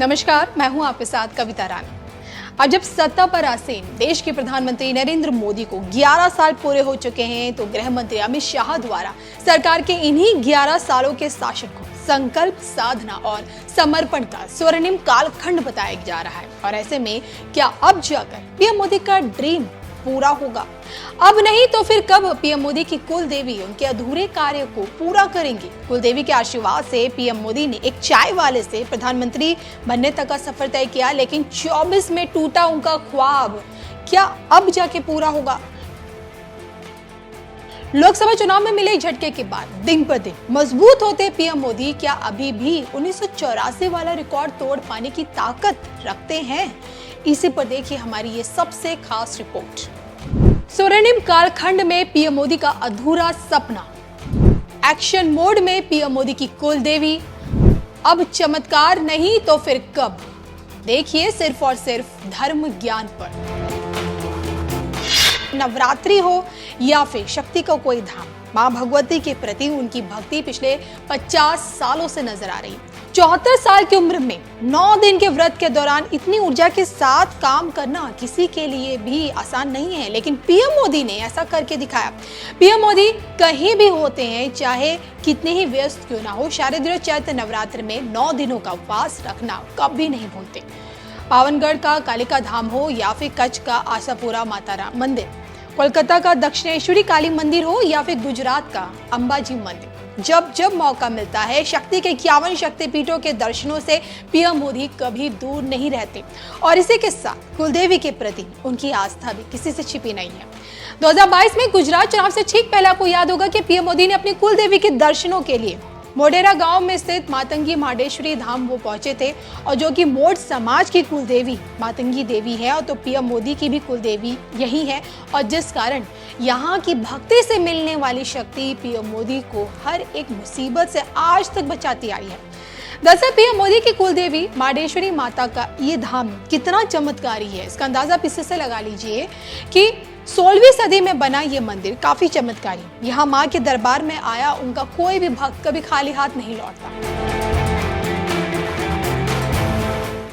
नमस्कार, मैं हूं आपके साथ कविता रानी। अब जब सत्ता पर आसीन देश के प्रधानमंत्री नरेंद्र मोदी को 11 साल पूरे हो चुके हैं, तो गृह मंत्री अमित शाह द्वारा सरकार के इन्हीं 11 सालों के शासन को संकल्प, साधना और समर्पण का स्वर्णिम कालखंड बताया जा रहा है। और ऐसे में क्या अब जाकर पीएम मोदी का ड्रीम पूरा होगा? अब नहीं तो फिर कब पीएम मोदी की कुल देवी उनके अधूरे कार्य को पूरा करेंगी? कुल देवी के आशीर्वाद से पीएम मोदी ने एक चाय वाले से प्रधानमंत्री बनने तक का सफर तय किया, लेकिन 24 में टूटा उनका ख्वाब क्या अब जाके पूरा होगा? लोकसभा चुनाव में मिले झटके के बाद दिन पर दिन मजबूत होते पीएम मोदी क्या अभी भी 1984 वाला रिकॉर्ड तोड़ पाने की ताकत रखते हैं? इसी पर देखिए हमारी ये सबसे खास रिपोर्ट। स्वर्णिम कालखंड में पीएम मोदी का अधूरा सपना, एक्शन मोड में पीएम मोदी की कुल देवी, अब चमत्कार नहीं तो फिर कब? देखिए सिर्फ और सिर्फ धर्म ज्ञान पर। नवरात्रि हो या फिर शक्ति का कोई धाम, मां भगवती के प्रति उनकी भक्ति पिछले 50 सालों से नजर आ रही। 74 साल की उम्र में 9 दिन के व्रत के दौरान इतनी ऊर्जा के साथ काम करना किसी के लिए भी आसान नहीं है, लेकिन पीएम मोदी ने ऐसा करके दिखाया। पीएम मोदी कहीं भी होते हैं, चाहे कितने ही व्यस्त क्यों ना हो, शारदीय चैत्र नवरात्र में 9 दिनों का उपवास रखना कभी नहीं भूलते। पावनगढ़ का कालिका धाम हो या फिर कच्छ का आशापुरा माताराम मंदिर, कोलकाता का दक्षिणेश्वरी काली मंदिर हो या फिर गुजरात का अंबाजी मंदिर, जब जब मौका मिलता है शक्ति के 51 शक्तिपीठों के दर्शनों से पीएम मोदी कभी दूर नहीं रहते। और इसी के साथ कुलदेवी के प्रति उनकी आस्था भी किसी से छिपी नहीं है। 2022 में गुजरात चुनाव से ठीक पहले आपको याद होगा कि पीएम मोदी ने अपनी कुलदेवी के दर्शनों के लिए मोढेरा गांव में स्थित मातंगी माडेश्वरी धाम वो पहुंचे थे, और जो कि मोड समाज की कुलदेवी मातंगी देवी है, और तो पीएम मोदी की भी कुलदेवी यही है, और जिस कारण यहाँ की भक्ति से मिलने वाली शक्ति पीएम मोदी को हर एक मुसीबत से आज तक बचाती आई है। दरअसल पीएम मोदी की कुलदेवी माडेश्वरी माता का ये धाम कितना चमत्कारी है, इसका अंदाजा आप इससे लगा लीजिए कि 16वीं सदी में बना ये मंदिर काफी चमत्कारी। यहाँ माँ के दरबार में आया उनका कोई भी भक्त कभी खाली हाथ नहीं लौटता।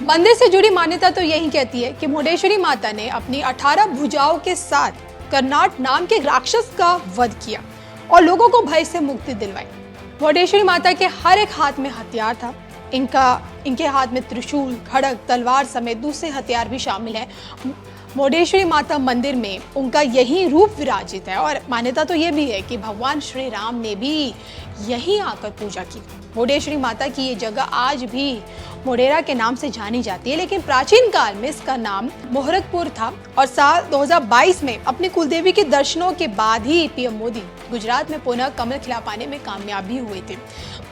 मंदिर से जुड़ी मान्यता तो यही कहती है कि मुंडेश्वरी माता ने अपनी 18 भुजाओं के साथ कर्नाट नाम के राक्षस का वध किया और लोगों को भय से मुक्ति दिलवाई। मुंडेश्वरी माता के हर एक हाथ में हथियार था। इनके हाथ में त्रिशूल, खड़ग, तलवार समेत दूसरे हथियार भी शामिल है। मुंडेश्वरी माता मंदिर में उनका यही रूप विराजित है, और मान्यता तो ये भी है कि भगवान श्री राम ने भी यहीं आकर पूजा की। मुंडेश्वरी माता की ये जगह आज भी मोढेरा के नाम से जानी जाती है, लेकिन प्राचीन काल में इसका नाम मोहरकपुर था। और साल 2022 में अपनी कुलदेवी के दर्शनों के बाद ही पीएम मोदी गुजरात में पुनः कमल खिला पाने में कामयाब भी हुए थे।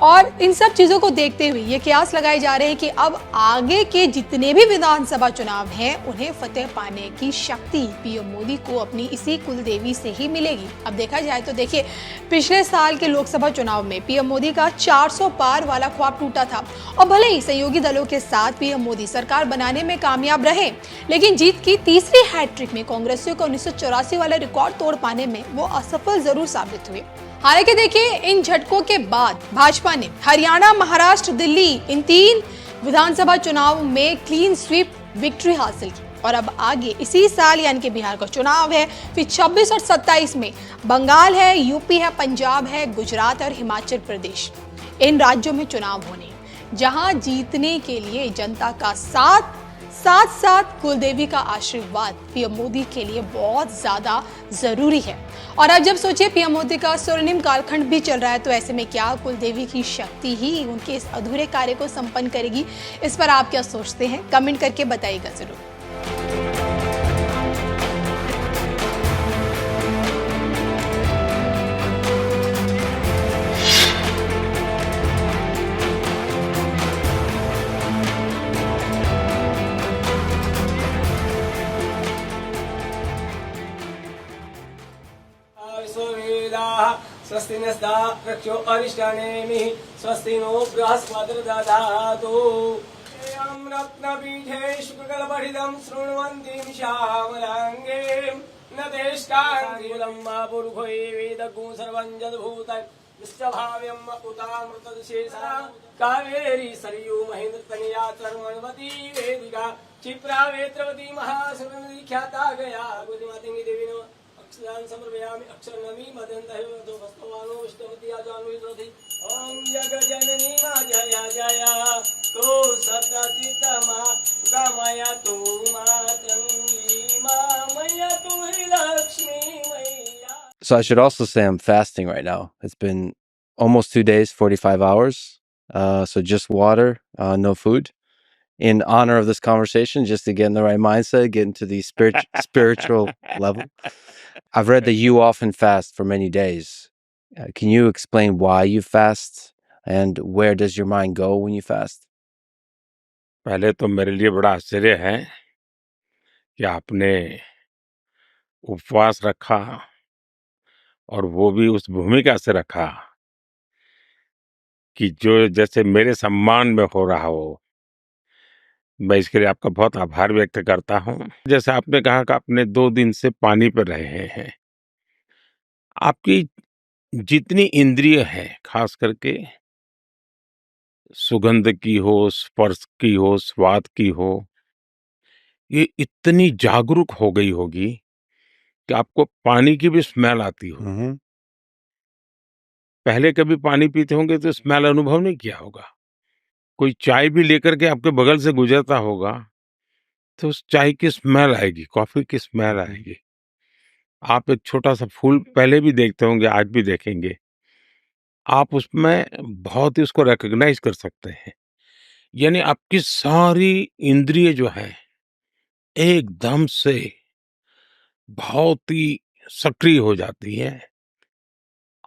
और इन सब चीजों को देखते हुए ये कयास लगाए जा रहे हैं कि अब आगे के जितने भी विधानसभा चुनाव हैं, उन्हें फतेह पाने की शक्ति पीएम मोदी को अपनी इसी कुलदेवी से ही मिलेगी। अब देखा जाए तो देखिए, पिछले साल के लोकसभा चुनाव में पीएम मोदी का 400 पार वाला ख्वाब टूटा था, और भले ही सहयोगी दलों के साथ पीएम मोदी सरकार बनाने में कामयाब रहे, लेकिन जीत की तीसरी हैट्रिक में कांग्रेसियों को 1984 वाला रिकॉर्ड तोड़ पाने में वो असफल जरूर साबित हुए। हालांकि देखिए, इन झटकों के बाद भाजपा ने हरियाणा, महाराष्ट्र, दिल्ली इन 3 विधानसभा चुनाव में क्लीन स्वीप विक्ट्री हासिल की। और अब आगे इसी साल यानी कि बिहार का चुनाव है, फिर 26 और 27 में बंगाल है, यूपी है, पंजाब है, गुजरात और हिमाचल प्रदेश, इन राज्यों में चुनाव होने, जहां जीतने के लिए जनता का साथ साथ कुलदेवी का आशीर्वाद पीएम मोदी के लिए बहुत ज्यादा जरूरी है। और अब जब सोचिए पीएम मोदी का स्वर्णिम कालखंड भी चल रहा है, तो ऐसे में क्या कुलदेवी की शक्ति ही उनके इस अधूरे कार्य को संपन्न करेगी? इस पर आप क्या सोचते हैं? कमेंट करके बताइएगा जरूर। स्वस्ति नस्तारक्षो अरिष्टानेमिः स्वस्ति नो बृहस्पतिर्दधातु। एवं रत्नपीठे शुक्लकलपठितं शृण्वन्ति निशामलाङ्गे न देशकान्तिमुदं मा पुरुषो वेदगुं सर्वं जद्भूतं विष्टभाव्यम उतामृतशेषा कावेरी सरयू महेंद्र तनया चर्मणवती वेदिका क्षिप्रा वेत्रवती महासुरनदी ख्याता गया बुद्धिमती देवी नमः अक्षरान् समर्पयामि अक्षरनमी मदन्तः दो भस्तवानो विष्णुमती आजानु विरोधि ओम जगजननी मा जया जया तो सतचित्तमा गमया तू मातंगी मा मैया तू ही लक्ष्मी मैया. So I should also say I'm fasting right now. It's been almost 2 days, 45 hours. So just water, no food. In honor of this conversation, just to get in the right mindset, get into the spiritual level. I've read that you often fast for many days. Can you explain why you fast and where does your mind go when you fast? पहले तो मेरे लिए बड़ा आश्चर्य है कि आपने उपवास रखा और वो भी उस भूमिका से रखा कि जो जैसे मेरे सम्मान में हो रहा हो. मैं इसके लिए आपका बहुत आभार व्यक्त करता हूँ. जैसे आपने कहा कि आपने 2 दिन से पानी पर रहे हैं. आपकी जितनी इंद्रिय है, खास करके सुगंध की हो, स्पर्श की हो, स्वाद की हो, ये इतनी जागरूक हो गई होगी कि आपको पानी की भी स्मेल आती हो. पहले कभी पानी पीते होंगे तो स्मेल अनुभव नहीं किया होगा. कोई चाय भी लेकर के आपके बगल से गुजरता होगा तो उस चाय की स्मेल आएगी, कॉफी की स्मेल आएगी. आप एक छोटा सा फूल पहले भी देखते होंगे, आज भी देखेंगे. आप उसमें बहुत ही उसको रिकॉग्नाइज कर सकते हैं. यानी आपकी सारी इंद्रिय जो है एकदम से बहुत ही सक्रिय हो जाती है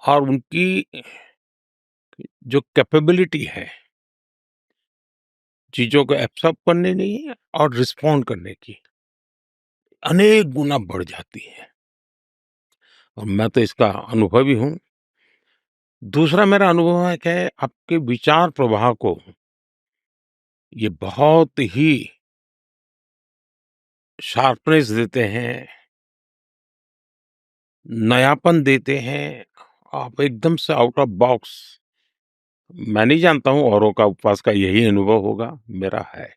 और उनकी जो कैपेबिलिटी है चीजों को एब्सॉर्ब करने नहीं और रिस्पॉन्ड करने की अनेक गुना बढ़ जाती है. और मैं तो इसका अनुभवी हूं. दूसरा मेरा अनुभव है कि आपके विचार प्रवाह को ये बहुत ही शार्पनेस देते हैं, नयापन देते हैं. आप एकदम से आउट ऑफ बॉक्स. मैं नहीं जानता हूं औरों का उपवास का यही अनुभव होगा, मेरा है.